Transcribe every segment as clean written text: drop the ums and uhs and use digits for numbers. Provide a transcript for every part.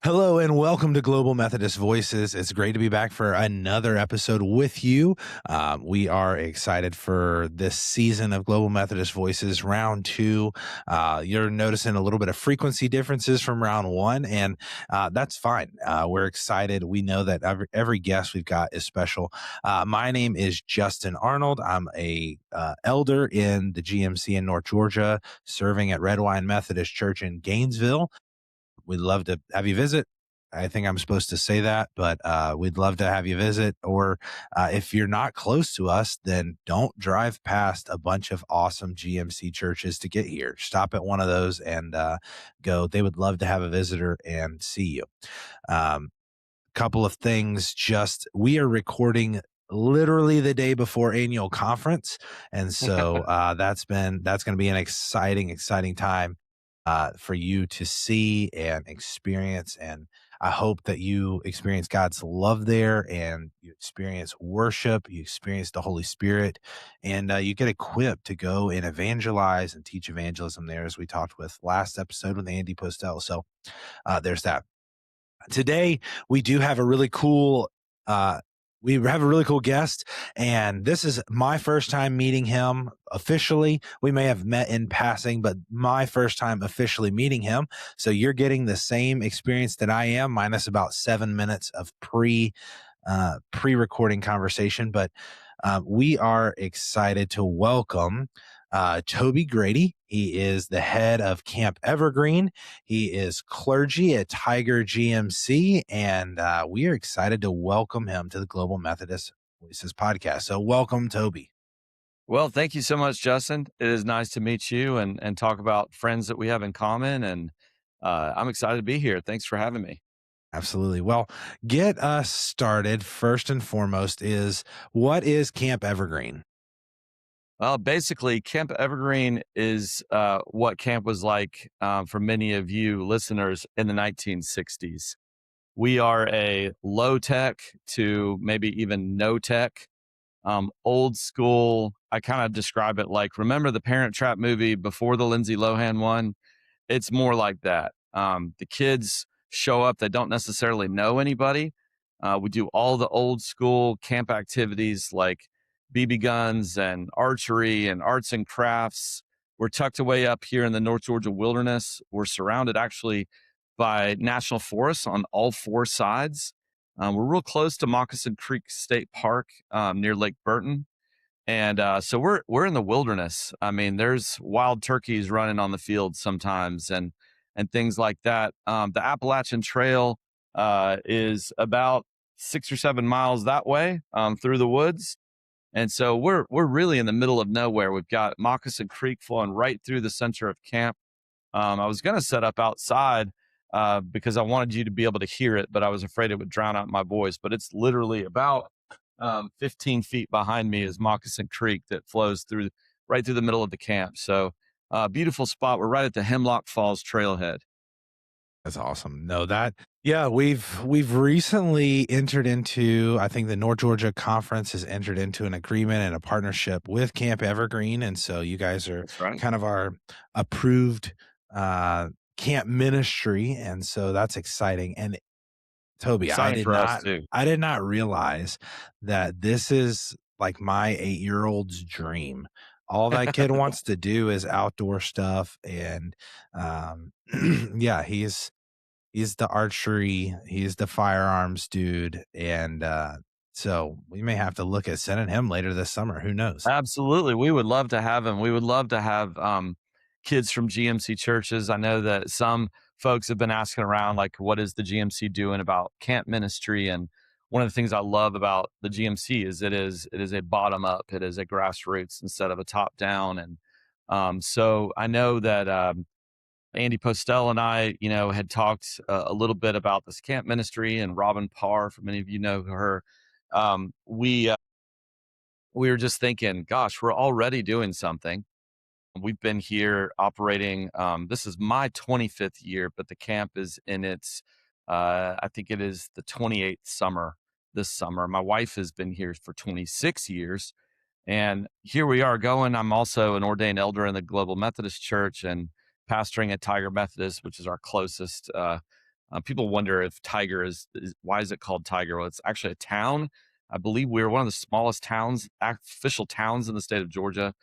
Hello and welcome to Global Methodist Voices. It's great to be back for another episode with you. We are excited for this season of Global Methodist Voices, round 2. You're noticing a little bit of frequency differences from round 1, and that's fine. We're excited. We know that every guest we've got is special. My name is Justin Arnold. I'm a elder in the GMC in North Georgia, serving at Red Wine Methodist Church in Gainesville. We'd love to have you visit. I think I'm supposed to say that, but we'd love to have you visit. Or if you're not close to us, then don't drive past a bunch of awesome GMC churches to get here. Stop at one of those and go. They would love to have a visitor and see you. Couple of things. We are recording literally the day before annual conference, and so that's going to be an exciting time for you to see and experience. And I hope that you experience God's love there, and you experience worship, you experience the Holy Spirit, and you get equipped to go and evangelize and teach evangelism there, as we talked with last episode with Andy Postel. So there's that. Today we do have a really cool guest, and this is my first time meeting him officially. We may have met in passing, but my first time officially meeting him. So you're getting the same experience that I am, minus about 7 minutes of pre-recording conversation. But we are excited to welcome Toby Grady. He is the head of Camp Evergreen. He is clergy at Tiger GMC, and we are excited to welcome him to the Global Methodist Voices podcast. So welcome, Toby. Well, thank you so much, Justin. It is nice to meet you and talk about friends that we have in common, and I'm excited to be here. Thanks for having me. Absolutely. Well, get us started. First and foremost what is Camp Evergreen? Well, basically, Camp Evergreen is what camp was like for many of you listeners in the 1960s. We are a low tech to maybe even no tech, old school. I kind of describe it like, remember the Parent Trap movie before the Lindsay Lohan one? It's more like that. The kids show up, they don't necessarily know anybody. We do all the old school camp activities like BB guns and archery and arts and crafts. We're tucked away up here in the North Georgia wilderness. We're surrounded actually by national forests on all 4 sides. We're real close to Moccasin Creek State Park near Lake Burton. And so we're in the wilderness. I mean, there's wild turkeys running on the field sometimes and things like that. The Appalachian Trail is about 6 or 7 miles that way through the woods. And so we're really in the middle of nowhere. We've got Moccasin Creek flowing right through the center of camp. I was going to set up outside because I wanted you to be able to hear it, but I was afraid it would drown out my voice. But it's literally about 15 feet behind me is Moccasin Creek that flows right through the middle of the camp. So beautiful spot. We're right at the Hemlock Falls trailhead. That's awesome. We've recently entered into, I think the North Georgia Conference has entered into an agreement and a partnership with Camp Evergreen. And so you guys are kind of our approved camp ministry. And so that's exciting. And Toby, I did not realize that this is like my 8-year-old's dream. All that kid wants to do is outdoor stuff. And yeah, he's the archery, he's the firearms dude. And so we may have to look at sending him later this summer. Who knows? Absolutely. We would love to have him. We would love to have kids from GMC churches. I know that some folks have been asking around, like, what is the GMC doing about camp ministry? And one of the things I love about the GMC is it is a bottom up, it is a grassroots instead of a top down. And so I know that Andy Postel and I, had talked a little bit about this camp ministry, and Rabun Parr, for many of you know her. We were just thinking, gosh, we're already doing something. We've been here operating. This is my 25th year, but the camp is in its, I think it is the 28th summer this summer. My wife has been here for 26 years. And here we are going. I'm also an ordained elder in the Global Methodist Church and pastoring at Tiger Methodist, which is our closest People wonder if Tiger is why is it called Tiger? Well, it's actually a town. I believe we're one of the smallest towns, official towns in the state of Georgia.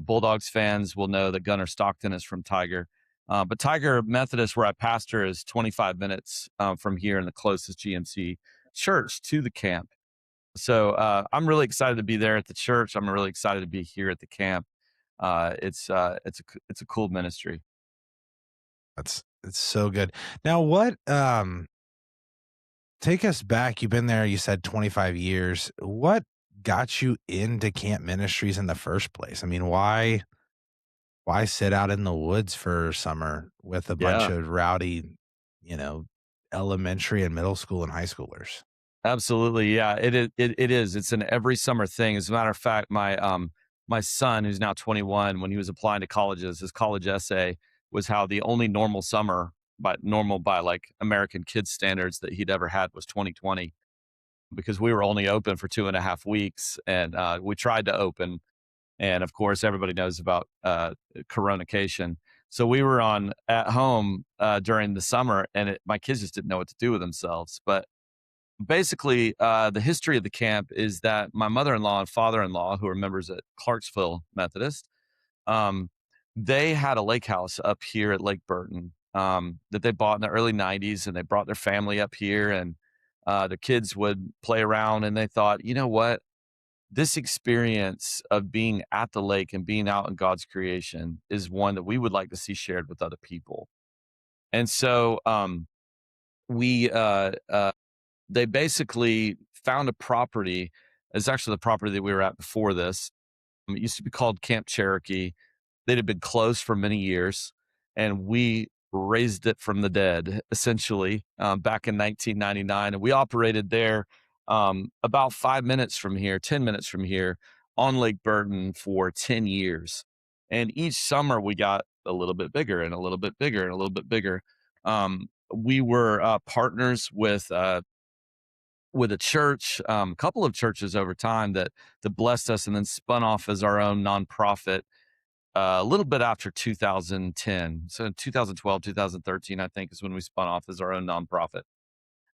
Bulldogs fans will know that Gunnar Stockton is from Tiger. But Tiger Methodist, where I pastor, is 25 minutes from here in the closest GMC church to the camp. So I'm really excited to be there at the church. I'm really excited to be here at the camp. It's a cool ministry. It's so good. Now what, take us back. You've been there, you said 25 years. What got you into camp ministries in the first place? I mean, why sit out in the woods for summer with a bunch Yeah. of rowdy, you know, elementary and middle school and high schoolers? Absolutely, yeah. It is. It's an every summer thing. As a matter of fact, my son, who's now 21, when he was applying to colleges, his college essay was how the only normal summer, by normal by like American kids standards, that he'd ever had was 2020, because we were only open for 2.5 weeks, and we tried to open, and of course everybody knows about coronation. So we were on at home during the summer, and my kids just didn't know what to do with themselves. But basically, the history of the camp is that my mother-in-law and father-in-law, who are members at Clarksville Methodist, um, they had a lake house up here at Lake Burton that they bought in the early '90s, and they brought their family up here, and the kids would play around, and they thought, you know what? This experience of being at the lake and being out in God's creation is one that we would like to see shared with other people. And so we they basically found a property. It's actually the property that we were at before this. It used to be called Camp Cherokee. They'd had been closed for many years, and we raised it from the dead, essentially, back in 1999. And we operated there about 5 minutes from here, 10 minutes from here on Lake Burton for 10 years. And each summer we got a little bit bigger and a little bit bigger and a little bit bigger. We were partners with a church, a couple of churches over time that blessed us, and then spun off as our own nonprofit a little bit after 2010. So 2012, 2013, I think, is when we spun off as our own nonprofit.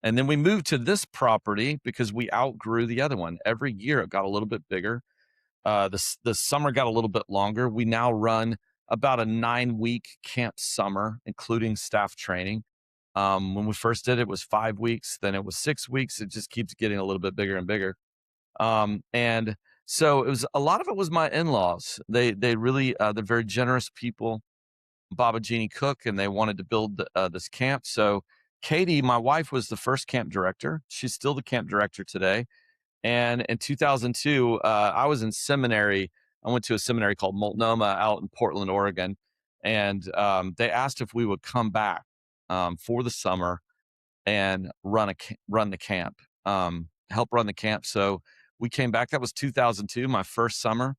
And then we moved to this property because we outgrew the other one. Every year it got a little bit bigger. The summer got a little bit longer. We now run about a 9-week camp summer, including staff training. When we first did it, it was 5 weeks, then it was 6 weeks. It just keeps getting a little bit bigger and bigger. And so it was a lot of it was my in-laws. They really they're very generous people, Baba Jeannie Cook, and they wanted to build this camp. So Katie, my wife, was the first camp director. She's still the camp director today. And in 2002, I was in seminary. I went to a seminary called Multnomah out in Portland, Oregon, and they asked if we would come back for the summer and run the camp, help run the camp. So we came back. That was 2002, my first summer.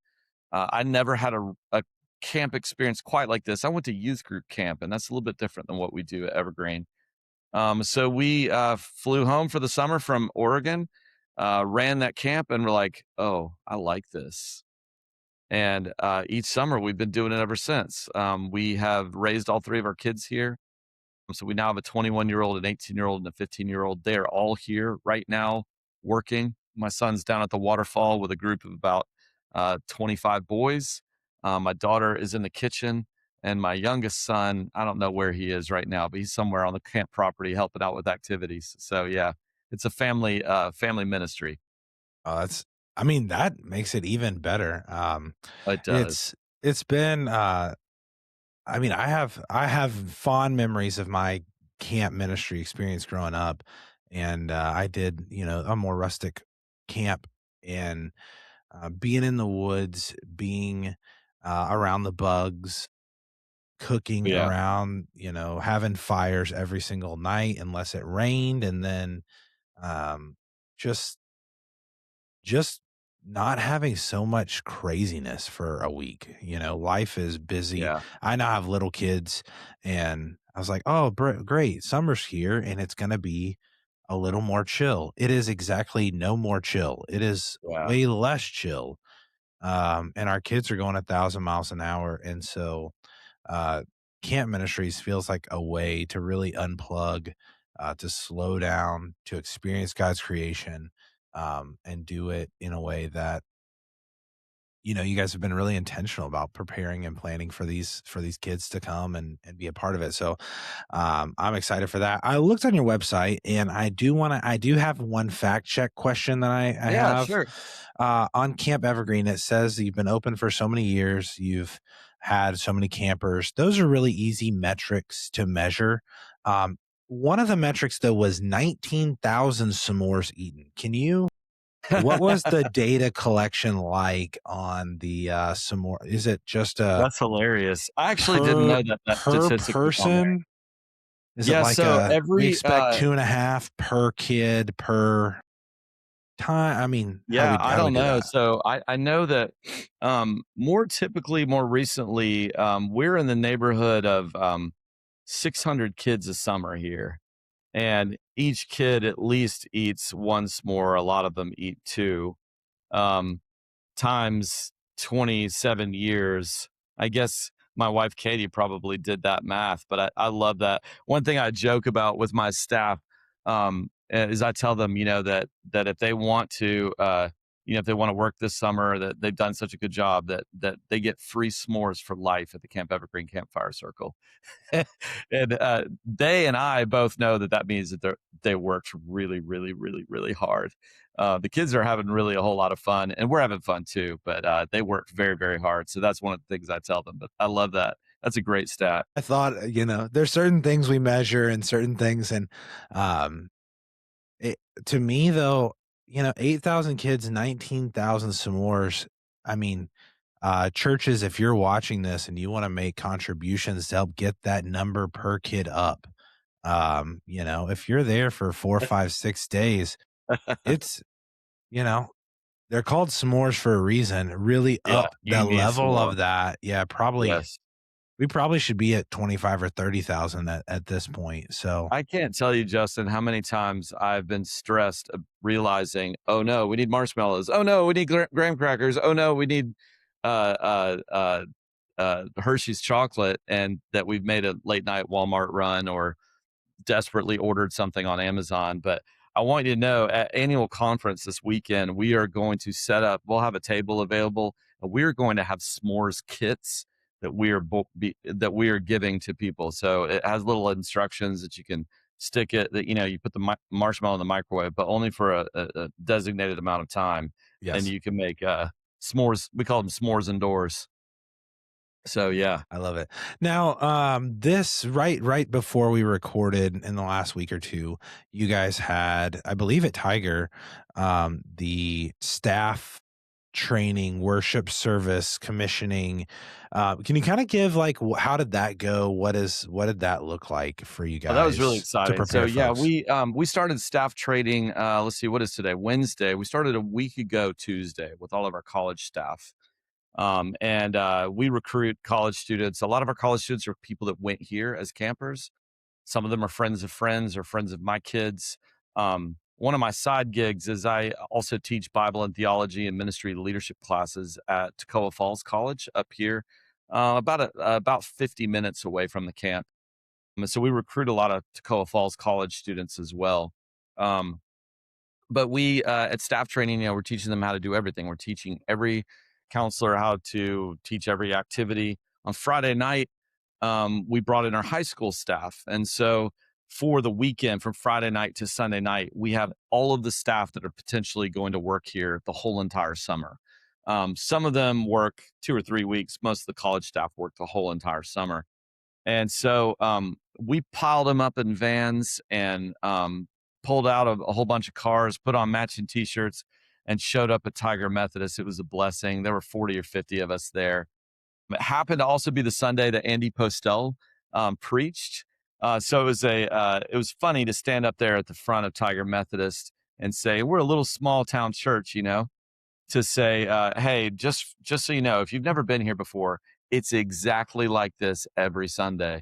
I never had a camp experience quite like this. I went to youth group camp, and that's a little bit different than what we do at Evergreen. So we flew home for the summer from Oregon, ran that camp, and we're like, oh, I like this. And each summer we've been doing it ever since. We have raised all three of our kids here. So we now have a 21-year-old, an 18-year-old, and a 15-year-old. They are all here right now working. My son's down at the waterfall with a group of about 25 boys. My daughter is in the kitchen, and my youngest son, I don't know where he is right now, but he's somewhere on the camp property helping out with activities. So yeah, it's a family ministry. Oh, I mean, that makes it even better. It does. It's been, I mean, I have fond memories of my camp ministry experience growing up, and, I did, a more rustic camp, and, being in the woods, being, around the bugs, cooking Yeah, around, having fires every single night unless it rained, and then, um, just just not having so much craziness for a week. Life is busy. yeah, I now have little kids, and I was like, oh, great. Summer's here, and it's going to be a little more chill. It is exactly no more chill. It is yeah. way less chill. And our kids are going 1,000 miles an hour. And so, camp ministries feels like a way to really unplug, to slow down, to experience God's creation, and do it in a way that, you guys have been really intentional about preparing and planning for these kids to come and be a part of it. So I'm excited for that. I looked on your website, and I do have one fact check question that I Yeah, have. sure. On Camp Evergreen, it says that you've been open for so many years, you've had so many campers. Those are really easy metrics to measure. One of the metrics though was 19,000 s'mores eaten. What was the data collection like on the s'more? Is it just a That's hilarious. I actually didn't per know that per statistic was on there. person? Is it Yeah, like so we every expect 2.5 per kid per time? I mean, yeah, I how do we don't do know. that? So I know that more recently, we're in the neighborhood of 600 kids a summer here. And each kid at least eats one s'more. A lot of them eat two. Um, times 27 years. I guess my wife Katie probably did that math, but I love that. One thing I joke about with my staff is I tell them, that if they want to, if they want to work this summer, that they've done such a good job that they get free s'mores for life at the Camp Evergreen Campfire Circle. And they and I both know that means that they worked really, really, really, really hard. The kids are having really a whole lot of fun, and we're having fun too. But they worked very, very hard. So that's one of the things I tell them. But I love that. That's a great stat. I thought, there's certain things we measure and certain things, and um, it, to me though, 8,000 kids, 19,000 s'mores. I mean, churches, if you're watching this and you want to make contributions to help get that number per kid up, if you're there for 4, 5, 6 days, it's, you know, they're called s'mores for a reason. Really Yeah, up you the need some level more. of that. Yeah, probably Yes. we probably should be at 25 or 30,000 at this point. So I can't tell you, Justin, how many times I've been stressed realizing, oh no, we need marshmallows. Oh no, we need graham crackers. Oh no, we need uh, uh, uh, Hershey's chocolate, and that we've made a late night Walmart run or desperately ordered something on Amazon. But I want you to know at annual conference this weekend, we are going to we'll have a table available, and we're going to have s'mores kits that that we are giving to people. So it has little instructions that you can stick it, that, you put the marshmallow in the microwave, but only for a designated amount of time. And yes, you can make s'mores. We call them s'mores indoors. So yeah. I love it. Now, this right before we recorded in the last week or two, you guys had, I believe at Tiger, the staff training, worship service, commissioning. Can you kind of give like how did that go? What did that look like for you Oh, that was really guys to exciting. So prepare yeah, folks? we started staff training. Let's see, what is today? Wednesday. We started a week ago Tuesday with all of our college staff, and we recruit college students. A lot of our college students are people that went here as campers. Some of them are friends of friends or friends of my kids. One of my side gigs is I also teach Bible and theology and ministry leadership classes at Toccoa Falls College up here, about 50 minutes away from the camp. So we recruit a lot of Toccoa Falls College students as well. Um, but we at staff training, we're teaching them how to do everything. We're teaching every counselor how to teach every activity. On Friday night, we brought in our high school staff, and so for the weekend, from Friday night to Sunday night, we have all of the staff that are potentially going to work here the whole entire summer. Some of them work 2 or 3 weeks. Most of the college staff work the whole entire summer. And so we piled them up in vans and pulled out a whole bunch of cars, put on matching T-shirts, and showed up at Tiger Methodist. It was a blessing. There were 40 or 50 of us there. It happened to also be the Sunday that Andy Postel preached. So it was funny to stand up there at the front of Tiger Methodist and say, "We're a little small town church, to say, hey, just so you know, if you've never been here before, it's exactly like this every Sunday,"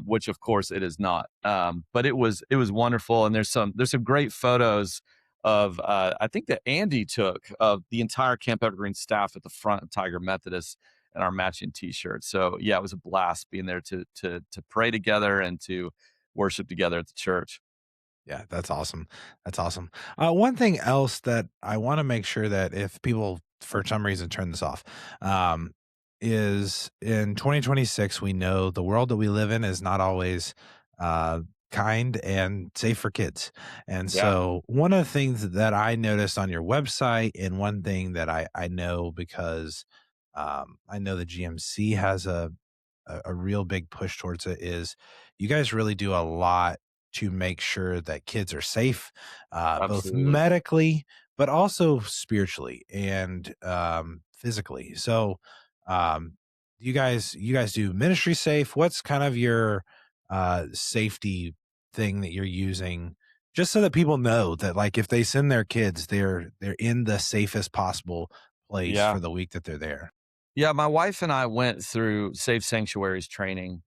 which of course it is not. But it was wonderful, and there's some great photos of I think that Andy took of the entire Camp Evergreen staff at the front of Tiger Methodist. and our matching T-shirts. So yeah, it was a blast being there to pray together and to worship together at the church. Yeah, that's awesome. That's awesome. One thing else that I want to make sure that if people for some reason turn this off, um, is in 2026, we know the world that we live in is not always uh, kind and safe for kids. And Yeah, so, one of the things that I noticed on your website, and one thing that I know because I know the GMC has a real big push towards it is you guys really do a lot to make sure that kids are safe, both absolutely. medically, but also spiritually and physically. So, um, you guys do ministry safe. What's kind of your safety thing that you're using, just so that people know that like if they send their kids, they're in the safest possible place Yeah. for the week that they're there. Yeah, my wife and I went through Safe Sanctuaries training.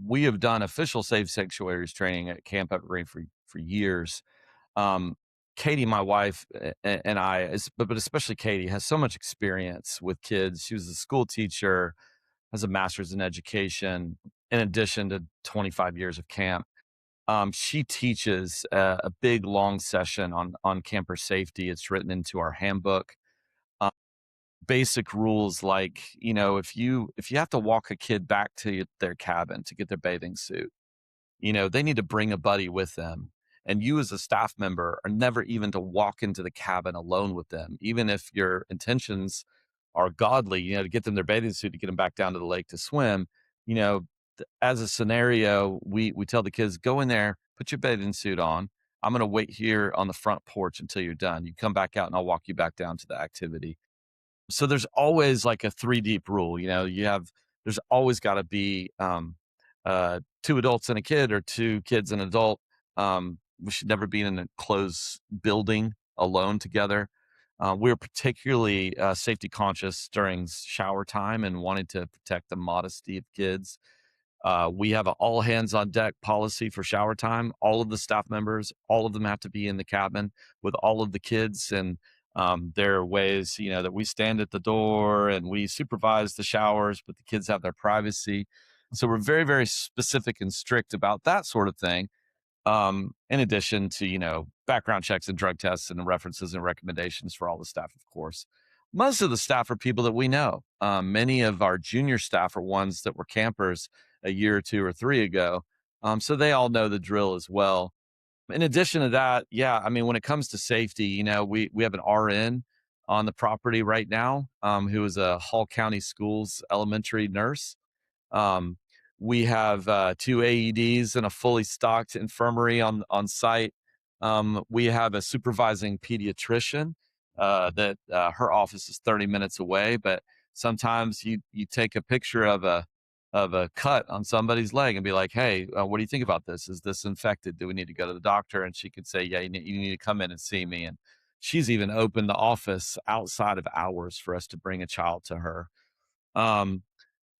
We have done official Safe Sanctuaries training at Camp Evergreen for years. Um, Katie, my wife, and I, but especially Katie, has so much experience with kids. She was a school teacher, has a master's in education, in addition to 25 years of camp. She teaches a big long session on camper safety. It's written into our handbook. Um, Basic rules like, if you have to walk a kid back to their cabin to get their bathing suit, they need to bring a buddy with them. And you as a staff member are never even to walk into the cabin alone with them, even if your intentions are godly, to get them their bathing suit to get them back down to the lake to swim. As a scenario, we tell the kids, go in there, put your bathing suit on. I'm going to wait here on the front porch until you're done. You come back out and I'll walk you back down to the activity. So there's always like a three deep rule. There's always got to be two adults and a kid, or two kids and an adult. We should never be in a closed building alone together. We're particularly safety conscious during shower time and wanted to protect the modesty of kids. We have an all hands on deck policy for shower time. All of the staff members, all of them have to be in the cabin with all of the kids. And there are ways, that we stand at the door and we supervise the showers, but the kids have their privacy. So we're very, very specific and strict about that sort of thing. In addition to, background checks and drug tests and references and recommendations for all the staff, of course. Most of the staff are people that we know. Many of our junior staff are ones that were campers a year or two or three ago. So they all know the drill as well. In addition to that, yeah, I mean, when it comes to safety, we have an RN on the property right now, who is a Hall County Schools elementary nurse. um, we have two AEDs and a fully stocked infirmary on site. We have a supervising pediatrician that her office is 30 minutes away, but sometimes you take a picture of a cut on somebody's leg and be like, "Hey, what do you think about this? Is this infected? Do we need to go to the doctor?" And she could say, "Yeah, you need to come in and see me." And she's even opened the office outside of hours for us to bring a child to her. Um,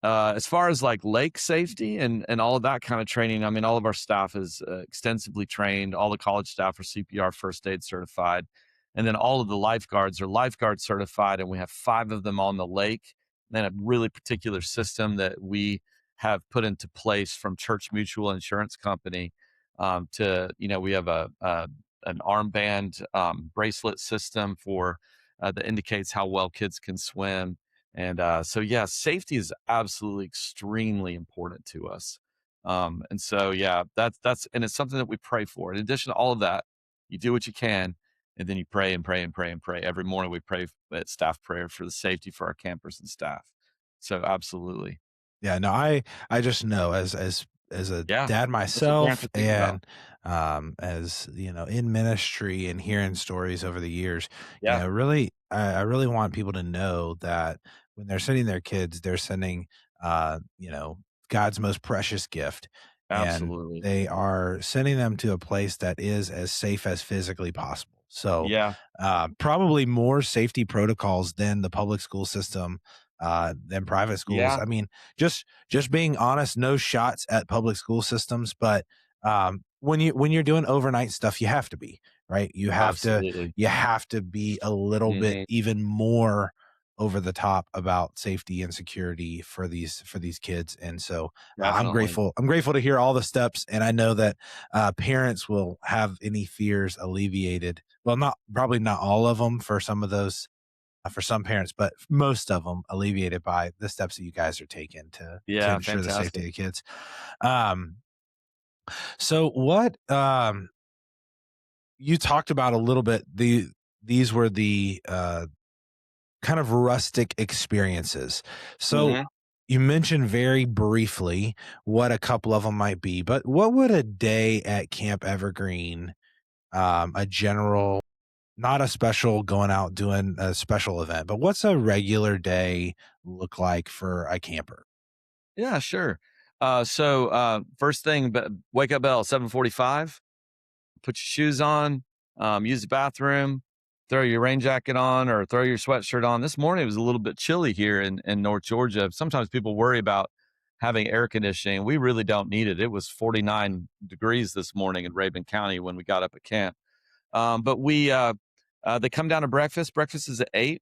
as far as like lake safety and all of that kind of training, I mean, all of our staff is extensively trained. All the college staff are CPR first aid certified. And then all of the lifeguards are lifeguard certified. And we have 5 of them on the lake. And then a really particular system that we have put into place from Church Mutual Insurance Company, we have an armband bracelet system for that indicates how well kids can swim. And so, yeah, safety is absolutely extremely important to us. And so, yeah, and it's something that we pray for. In addition to all of that, you do what you can, and then you pray and pray and pray and pray. Every morning we pray at staff prayer for the safety for our campers and staff. So, absolutely. Yeah, no, I just know as a Yeah. dad That's what we have myself to think about. and, as, in ministry and hearing stories over the years, Yeah, really I really want people to know that when they're sending their kids, they're sending, God's most precious gift, and absolutely. they are sending them to a place that is as safe as physically possible. So, Yeah. probably more safety protocols than the public school system, than private schools. Yeah, I mean, just being honest, no shots at public school systems, but when you're doing overnight stuff, you have to be right. You have to absolutely. you have to be a little bit Mhm. even more. over the top about safety and security for these kids. And so I'm Definitely. grateful. I'm grateful to hear all the steps, and I know that parents will have any fears alleviated. Well, not probably not all of them for some of those for some parents, but most of them alleviated by the steps that you guys are taking to Yeah, ensure the fantastic. safety of kids. Um, so what you talked about a little bit, these were the kind of rustic experiences. So Mhm. you mentioned very briefly what a couple of them might be, but what would a day at Camp Evergreen, a general, not a special going out doing a special event, but what's a regular day look like for a camper? Yeah, sure. First thing, wake up bell 7:45. Put your shoes on, use the bathroom, throw your rain jacket on or throw your sweatshirt on. This morning it was a little bit chilly here in North Georgia. Sometimes people worry about having air conditioning. We really don't need it. It was 49 degrees this morning in Rabun County when we got up at camp. But they come down to breakfast. Breakfast is at 8,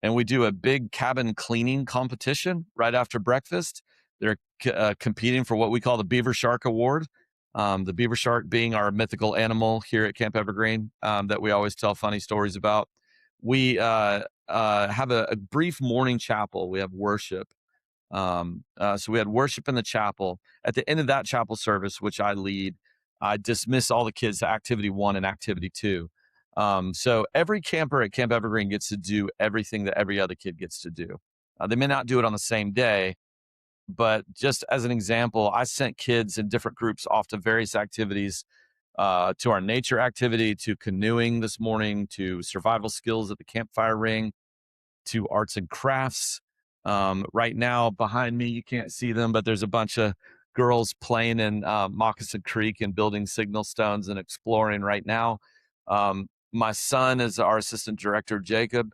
and we do a big cabin cleaning competition right after breakfast. They're competing for what we call the Beaver Shark Award. The beaver shark being our mythical animal here at Camp Evergreen that we always tell funny stories about. We have a brief morning chapel. We have worship. So we had worship in the chapel. At the end of that chapel service, which I lead, I dismiss all the kids to activity 1 and activity 2. So every camper at Camp Evergreen gets to do everything that every other kid gets to do. They may not do it on the same day, but just as an example, I sent kids in different groups off to various activities, to our nature activity, to canoeing this morning, to survival skills at the campfire ring, to arts and crafts. Right now, behind me, you can't see them, but there's a bunch of girls playing in Moccasin Creek and building signal stones and exploring right now. My son is our assistant director, Jacob.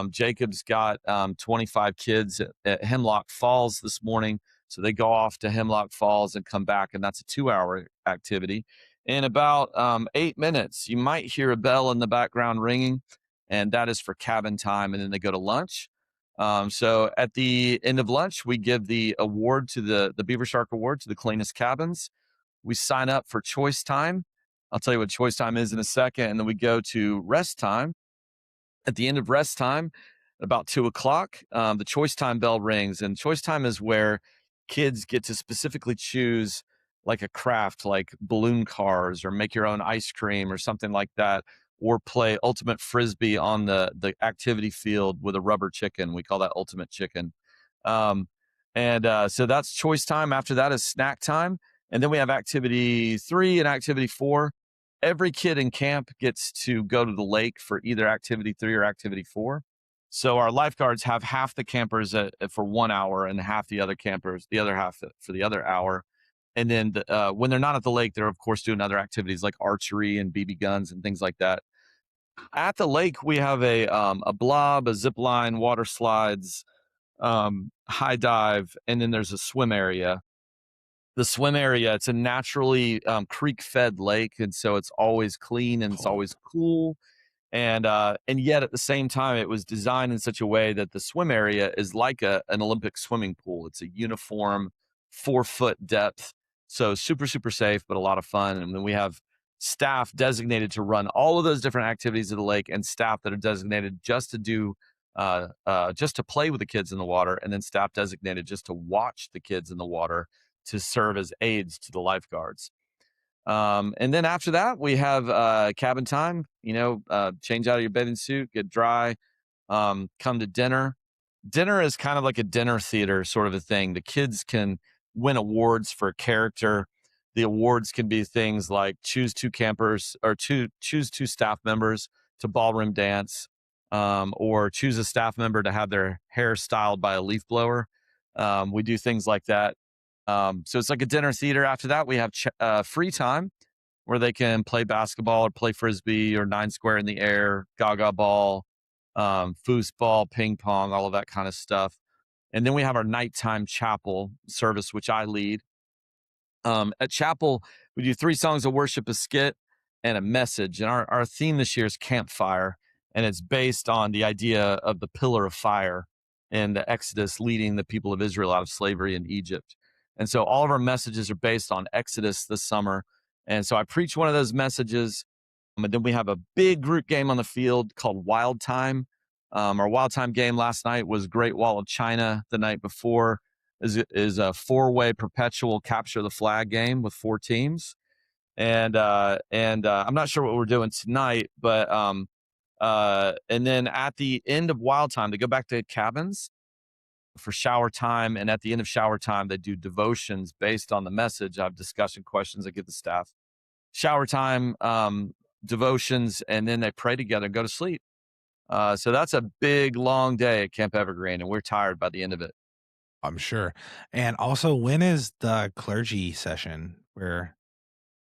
Jacob's got 25 kids at Hemlock Falls this morning. So they go off to Hemlock Falls and come back, and that's a 2-hour activity. In about 8 minutes, you might hear a bell in the background ringing, and that is for cabin time. And then they go to lunch. So at the end of lunch, we give the award to the Beaver Shark Award to the cleanest cabins. We sign up for choice time. I'll tell you what choice time is in a second. And then we go to rest time. At the end of rest time, about 2 o'clock, the choice time bell rings. And choice time is where kids get to specifically choose like a craft, like balloon cars or make your own ice cream or something like that, or play ultimate frisbee on the activity field with a rubber chicken. We call that ultimate chicken. Um, so that's choice time. After that is snack time. And then we have activity 3 and activity 4. Every kid in camp gets to go to the lake for either activity 3 or activity 4. So our lifeguards have half the campers for 1 hour and half the other campers, the other half for the other hour. And then when they're not at the lake, they're of course doing other activities like archery and BB guns and things like that. At the lake, we have a blob, a zip line, water slides, high dive, and then there's a swim area. The swim area, it's a naturally creek fed lake, and so it's always clean and it's Cold. always cool. And yet at the same time, it was designed in such a way that the swim area is like an Olympic swimming pool. It's a uniform 4 foot depth, so super safe, but a lot of fun. And then we have staff designated to run all of those different activities of the lake, and staff that are designated just to do just to play with the kids in the water, and then staff designated just to watch the kids in the water to serve as aides to the lifeguards. And then after that, we have cabin time. Change out of your bathing suit, get dry, come to dinner. Dinner is kind of like a dinner theater sort of a thing. The kids can win awards for character. The awards can be things like choose 2 campers or choose 2 staff members to ballroom dance, or choose a staff member to have their hair styled by a leaf blower. We do things like that. So it's like a dinner theater. After that, we have free time where they can play basketball or play frisbee or 9 square in the air, gaga ball, foosball, ping pong, all of that kind of stuff. And then we have our nighttime chapel service, which I lead. At chapel, we do 3 songs of worship, a skit, and a message. And our theme this year is campfire. and it's based on the idea of the pillar of fire and the Exodus leading the people of Israel out of slavery in Egypt. And so all of our messages are based on Exodus this summer. And so I preach one of those messages. And then we have a big group game on the field called Wild Time. Our Wild Time game last night was Great Wall of China. The night before is a four-way perpetual capture the flag game with four teams. And I'm not sure what we're doing tonight, but and then at the end of Wild Time, they go back to cabins for shower time, and at the end of shower time, they do devotions based on the message. I have discussion questions I give the staff. Shower time, devotions, and then they pray together and go to sleep. So that's a big, long day at Camp Evergreen, and we're tired by the end of it. I'm sure. And also, when is the clergy session where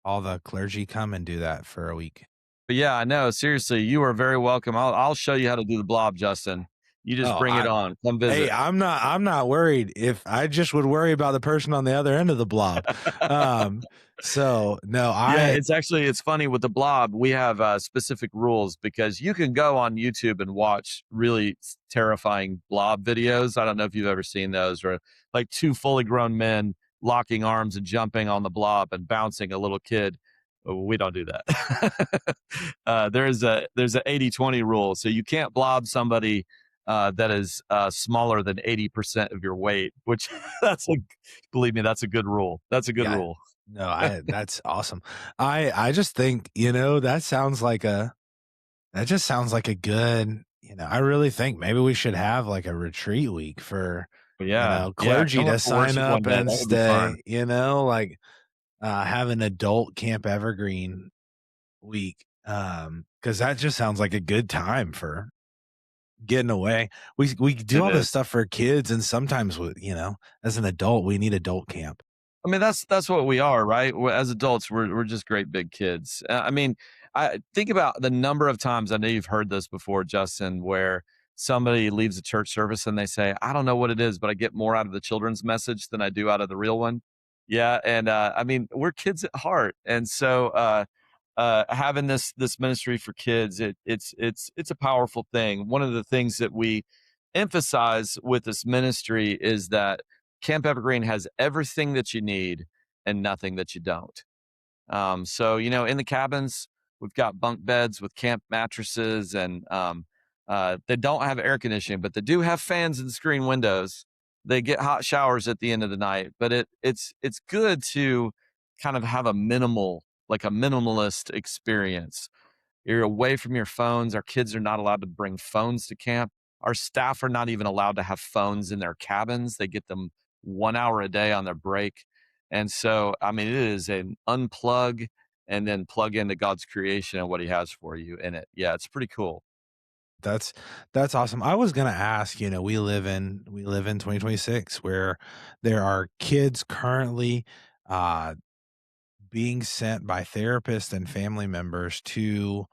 all the clergy come and do that for a week? But yeah, I know. Seriously, you are very welcome. I'll show you how to do the blob, Justin. You just Oh, bring it on. Come hey, visit. I'm not worried. If I just would worry about the person on the other end of the blob. So no, Yeah, I it's funny with the blob. We have specific rules because you can go on YouTube and watch really terrifying blob videos. I don't know if you've ever seen those, or like two fully grown men locking arms and jumping on the blob and bouncing a little kid. We don't do that. There's a 80-20 rule, so you can't blob somebody that is smaller than 80% of your weight. Which that's a believe me, that's a good rule. That's a good yeah, rule. no, I that's awesome. I just think, that just sounds like a good, I really think maybe we should have like a retreat week for, But yeah, yeah, clergy come up to for sign worship one up day. and That would be fun. stay, like have an adult Camp Evergreen week. Because that just sounds like a good time for getting away. We do It all this is. stuff for kids, and sometimes as an adult, we need adult camp. I mean, that's what we are, right? As adults, we're just great big kids. I mean, I think about the number of times I know you've heard this before, Justin, where somebody leaves a church service and they say, "I don't know what it is, but I get more out of the children's message than I do out of the real one." Yeah, and I mean, we're kids at heart, and so having this ministry for kids, it's a powerful thing. One of the things that we emphasize with this ministry is that Camp Evergreen has everything that you need and nothing that you don't. So in the cabins, we've got bunk beds with camp mattresses, and they don't have air conditioning, but they do have fans and screen windows. They get hot showers at the end of the night, but it's good to kind of have a minimalist experience. You're away from your phones. Our kids are not allowed to bring phones to camp. Our staff are not even allowed to have phones in their cabins. They get them 1 hour a day on their break. And so, I mean, it is an unplug and then plug into God's creation and what he has for you in it. Yeah, it's pretty cool. That's that's awesome. I was gonna ask, we live in 2026 where there are kids currently uh being sent by therapists and family members to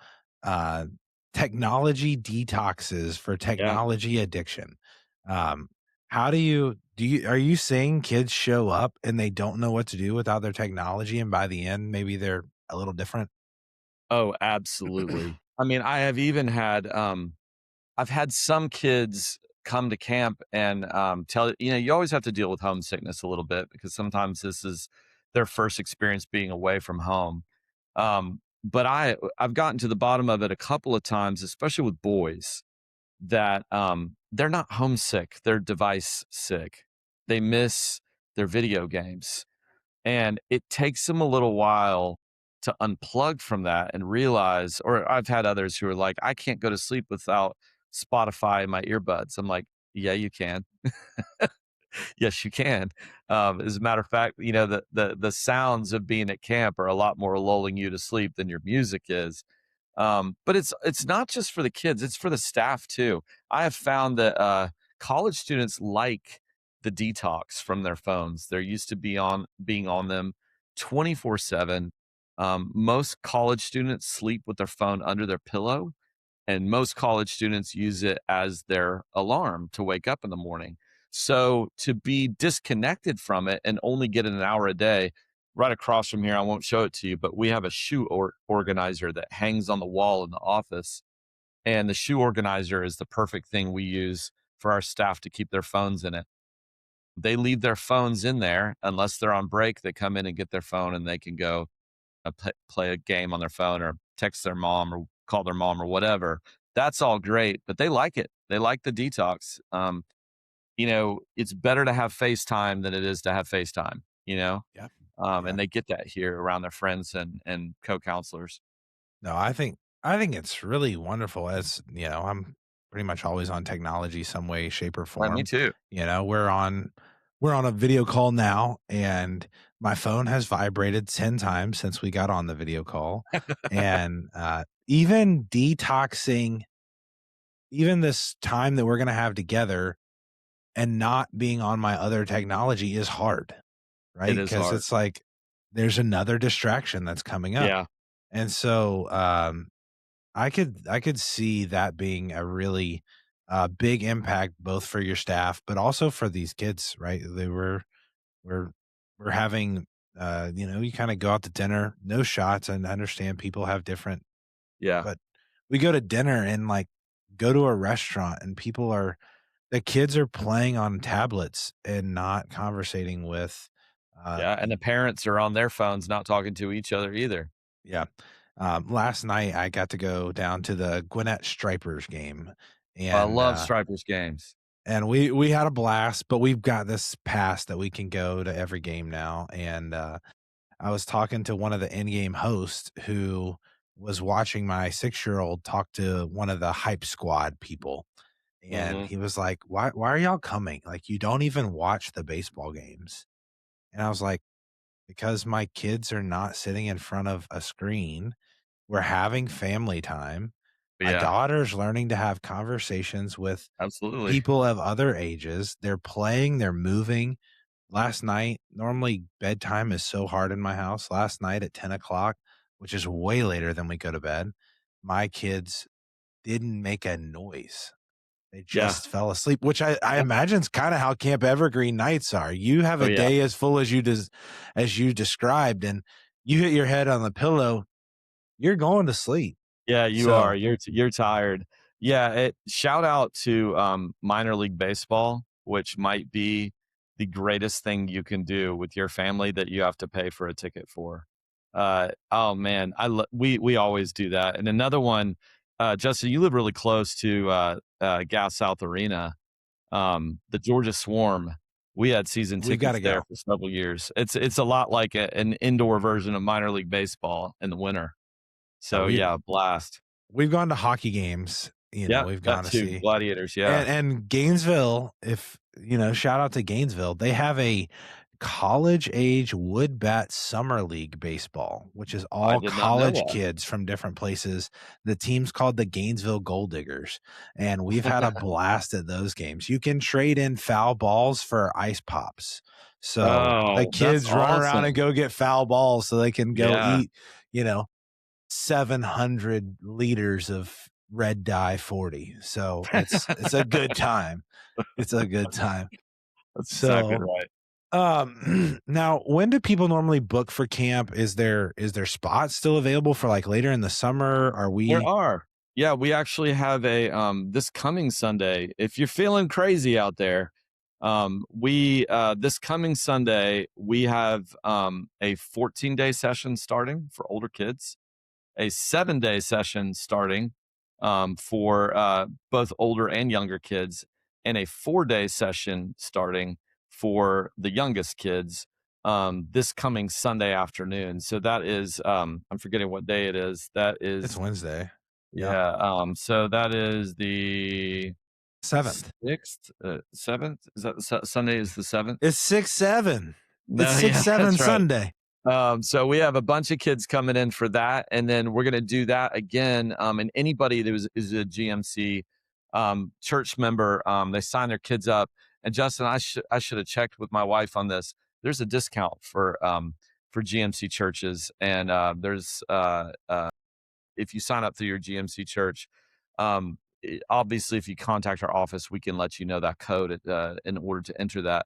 uh technology detoxes for Yeah. technology addiction. Um how do you are you seeing kids show up and they don't know what to do without their technology, and by the end maybe they're a little different? Oh, absolutely. I mean, I've had some kids come to camp and tell you always have to deal with homesickness a little bit because sometimes this is their first experience being away from home. But I've gotten to the bottom of it a couple of times, especially with boys, that they're not homesick; they're device sick. They miss their video games, and it takes them a little while to unplug from that and realize, or I've had others who are like, I can't go to sleep without Spotify in my earbuds. I'm like, yeah, you can. Yes, you can. As a matter of fact, the sounds of being at camp are a lot more lulling you to sleep than your music is. But it's not just for the kids; it's for the staff too. I have found that college students like the detox from their phones. They're used to being on them 24/7. Most college students sleep with their phone under their pillow, and most college students use it as their alarm to wake up in the morning. So to be disconnected from it and only get an hour a day, right across from here, I won't show it to you, but we have a shoe organizer that hangs on the wall in the office. and the shoe organizer is the perfect thing we use for our staff to keep their phones in it. They leave their phones in there unless they're on break. They come in and get their phone, and they can go play a game on their phone or text their mom or call their mom or whatever. That's all great, but they like it. They like the detox. It's better to have FaceTime than it is to have FaceTime, Yeah. and Yeah. they get that here around their friends and co-counselors. No, I think it's really wonderful. As I'm pretty much always on technology some way, shape, or Me form. too. We're on a video call now, and my phone has vibrated 10 times since we got on the video call. And even detoxing, even this time that we're gonna have together and not being on my other technology is hard, It right? is Because hard. it's like there's another distraction that's coming up. Yeah. And so I could see that being a really big impact both for your staff, but also for these kids, right? We're we're having you kind of go out to dinner, no shots, and understand people have different, Yeah. but we go to dinner and like go to a restaurant and the kids are playing on tablets and not conversating with Yeah. And the parents are on their phones, not talking to each other either. yeah. Last night I got to go down to the Gwinnett Stripers game, I and love Stripers games. we had a blast, but we've got this pass that we can go to every game now. And I was talking to one of the in-game hosts who was watching my 6-year-old talk to one of the hype squad people, and Hmm. he was like, "Why are y'all coming? Like, you don't even watch the baseball games." And I was like, "Because my kids are not sitting in front of a screen. We're having family time. My Yeah, daughter's learning to have conversations with absolutely. people of other ages. They're playing, they're moving." Last night, normally bedtime is so hard in my house. Last night at 10 o'clock, which is way later than we go to bed, my kids didn't make a noise. They Yeah. just fell asleep, which I imagine is kind of how Camp Evergreen nights are. You have Oh, a yeah. day as full as as you described, and you hit your head on the pillow, you're going to sleep. Yeah, you are. So You're tired. Yeah, shout out to, minor league baseball, which might be the greatest thing you can do with your family that you have to pay for a ticket for. Oh, man, we always do that. And another one, Justin, you live really close to, Gas South Arena, the Georgia Swarm. We had season we've got tickets to there go. for several years. It's a lot like an indoor version of minor league baseball in the winter. Yeah, So, yeah, blast. we've gone to hockey games, Yeah, we've that gone to too, see. Gladiators, yeah. And Gainesville, if shout out to Gainesville, they have a college age wood bat summer league baseball, which is I all did not know college that. kids from different places. The team's called the Gainesville Gold Diggers, and we've had a blast at those games. You can trade in foul balls for ice pops. So the Oh, that's kids run around and awesome. go get foul balls so they can go Yeah. eat, you know, 700 liters of red dye 40. So it's a good time. It's a good time. That's exactly So, right. now when do people normally book for camp? Is there spots still available for like later in the summer? Are There we are. Yeah, we actually have this coming Sunday, if you're feeling crazy out there, this coming Sunday, we have, a 14-day session starting for older kids, a 7-day session starting for both older and younger kids, and a 4-day session starting for the youngest kids this coming Sunday afternoon. So that is, I'm forgetting what day it is. That It's is, Wednesday. Yeah. yeah. So that is the 7th. 6th, 7th. Is that Sunday is the 7th? It's 6-7. It's No, yeah, 6-7 that's right. Sunday. So we have a bunch of kids coming in for that, and then we're gonna do that again. And anybody that is a GMC church member, they sign their kids up. And Justin, I should have checked with my wife on this. There's a discount for GMC churches, and there's if you sign up through your GMC church, obviously if you contact our office, we can let you know that code in order to enter that.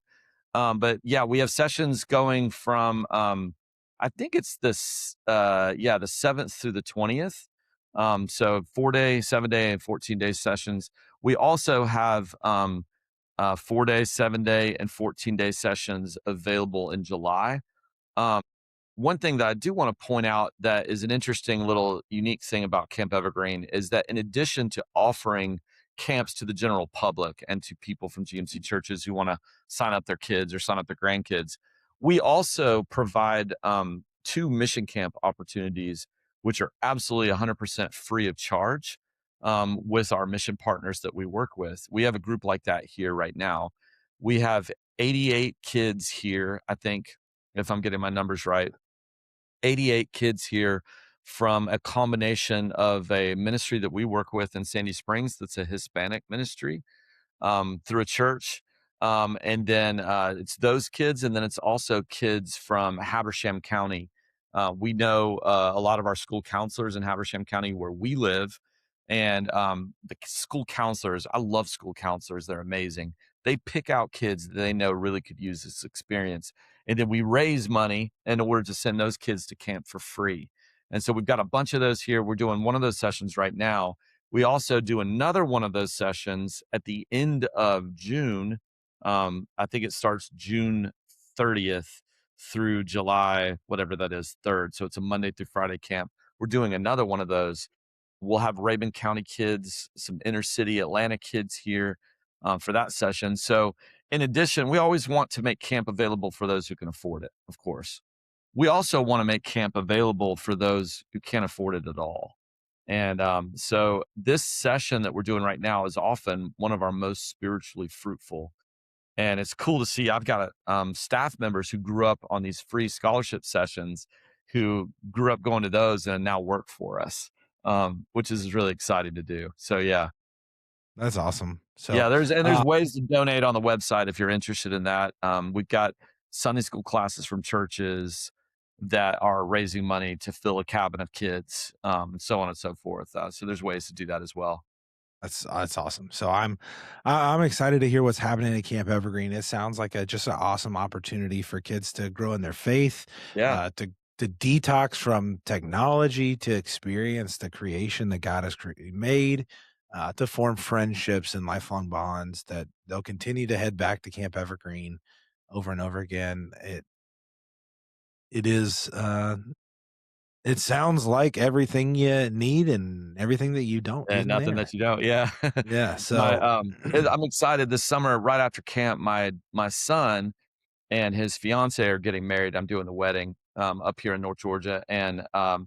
But yeah, we have sessions going from I think it's the 7th through the 20th. So 4-day, 7-day, and 14-day sessions. We also have 4-day, 7-day, and 14-day sessions available in July. Um, One thing that I do want to point out that is an interesting little unique thing about Camp Evergreen is that in addition to offering camps to the general public and to people from GMC churches who want to sign up their kids or sign up their grandkids, we also provide two mission camp opportunities, which are absolutely 100% free of charge with our mission partners that we work with. We have a group like that here right now. We have 88 kids here, I think, if I'm getting my numbers right, 88 kids here from a combination of a ministry that we work with in Sandy Springs that's a Hispanic ministry through a church. And then it's those kids, and then it's also kids from Habersham County. We know a lot of our school counselors in Habersham County where we live. And the school counselors, I love school counselors. They're amazing. They pick out kids that they know really could use this experience. And then we raise money in order to send those kids to camp for free. And so we've got a bunch of those here. We're doing one of those sessions right now. We also do another one of those sessions at the end of June. I think it starts June 30th through July, whatever that is, 3rd. So it's a Monday through Friday camp. We're doing another one of those. We'll have Rabun County kids, some inner city Atlanta kids here for that session. So, in addition, we always want to make camp available for those who can afford it, of course. We also want to make camp available for those who can't afford it at all. And so this session that we're doing right now is often one of our most spiritually fruitful. And it's cool to see. I've got staff members who grew up on these free scholarship sessions who grew up going to those and now work for us, which is really exciting to do. So, yeah. That's awesome. So, Yeah, there's uh, ways to donate on the website if you're interested in that. We've got Sunday school classes from churches that are raising money to fill a cabin of kids, and so on and so forth. So there's ways to do that as well. that's awesome. So I'm excited to hear what's happening at Camp Evergreen. It sounds like a just an awesome opportunity for kids to grow in their faith, Yeah, to detox from technology, to experience the creation that God has made, to form friendships and lifelong bonds that they'll continue to head back to Camp Evergreen over and over again. It is it sounds like everything you need and everything that you don't and isn't nothing there. that you don't. Yeah, Yeah. my So I'm excited this summer. Right after camp, my son and his fiance are getting married. I'm doing the wedding up here in North Georgia, and I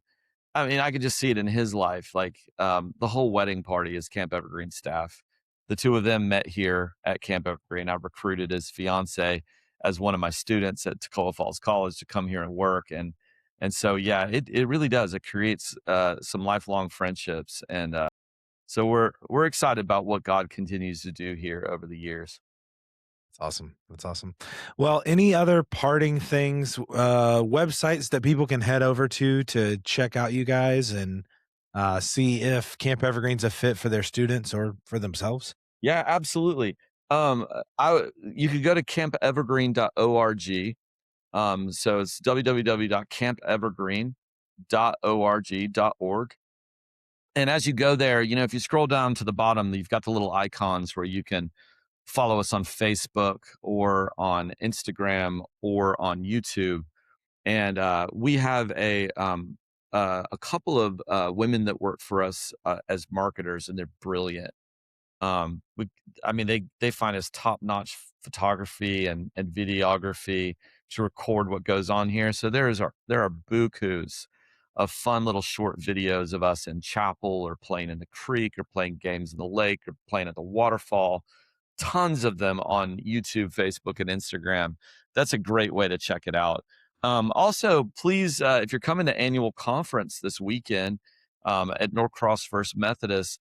mean, I could just see it in his life. Like, the whole wedding party is Camp Evergreen staff. The two of them met here at Camp Evergreen. I recruited his fiance as one of my students at Toccoa Falls College to come here and work. And so, yeah, it really does. It creates some lifelong friendships. And so we're excited about what God continues to do here over the years. that's awesome. That's awesome. Well, any other parting things, websites that people can head over to check out you guys and see if Camp Evergreen's a fit for their students or for themselves? Yeah, absolutely. You could go to campevergreen.org. So it's www.campevergreen.org. And as you go there, if you scroll down to the bottom, you've got the little icons where you can follow us on Facebook or on Instagram or on YouTube. And we have a couple of women that work for us as marketers, and they're brilliant. We I mean, they find us top-notch photography and videography to record what goes on here. So there are bukus of fun little short videos of us in chapel or playing in the creek or playing games in the lake or playing at the waterfall. Tons of them on YouTube, Facebook, and Instagram. That's a great way to check it out. Also, please, if you're coming to annual conference this weekend at Norcross First Methodist,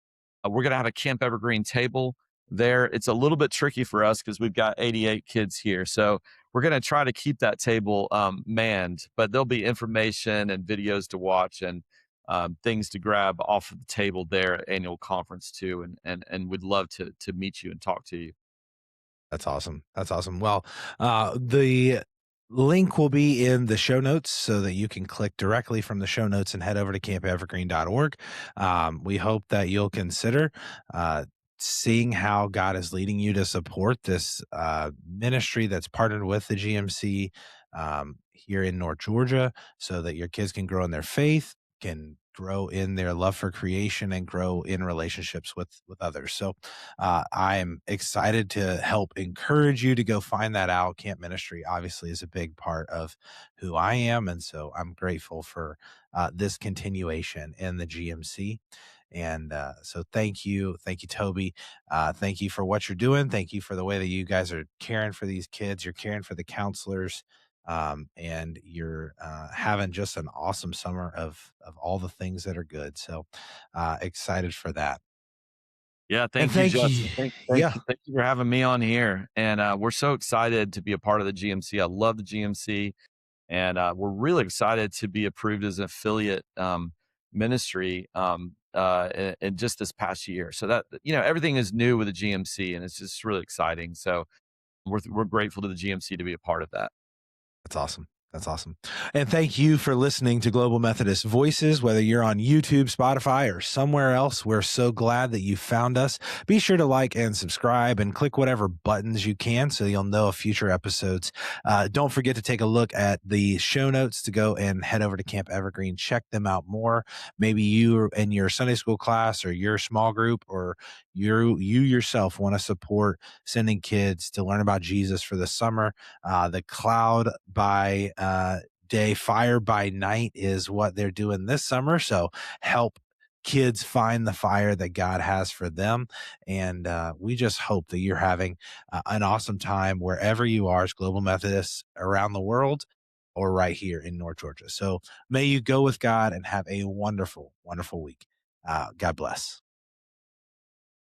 we're going to have a Camp Evergreen table there. It's a little bit tricky for us because we've got 88 kids here. So we're going to try to keep that table manned, but there'll be information and videos to watch and things to grab off of the table there at annual conference too. And we'd love to meet you and talk to you. That's awesome. That's awesome. Well, the Link will be in the show notes so that you can click directly from the show notes and head over to campevergreen.org. We hope that you'll consider seeing how God is leading you to support this ministry that's partnered with the GMC here in North Georgia so that your kids can grow in their faith, can grow in their love for creation, and grow in relationships with others. So I'm excited to help encourage you to go find that out. Camp ministry obviously is a big part of who I am. And so I'm grateful for this continuation in the GMC. And so thank you. Thank you, Toby. Thank you for what you're doing. Thank you for the way that you guys are caring for these kids. You're caring for the counselors. And you're having just an awesome summer of all the things that are good. So excited for that. Yeah, And thank you, thank you. Justin. Yeah, Thank you for having me on here. And we're so excited to be a part of the GMC. I love the GMC, and we're really excited to be approved as an affiliate ministry in just this past year. So that everything is new with the GMC, and it's just really exciting. So we're grateful to the GMC to be a part of that. that's awesome. That's awesome. And thank you for listening to Global Methodist Voices, whether you're on YouTube, Spotify, or somewhere else. We're so glad that you found us. Be sure to like and subscribe and click whatever buttons you can so you'll know of future episodes. Don't forget to take a look at the show notes to go and head over to Camp Evergreen. Check them out more. Maybe you and your Sunday school class or your small group or you yourself want to support sending kids to learn about Jesus for the summer. The Cloud by Day, Fire by Night is what they're doing this summer. So help kids find the fire that God has for them. And we just hope that you're having an awesome time wherever you are as Global Methodists around the world or right here in North Georgia. So may you go with God and have a wonderful, wonderful week. God bless.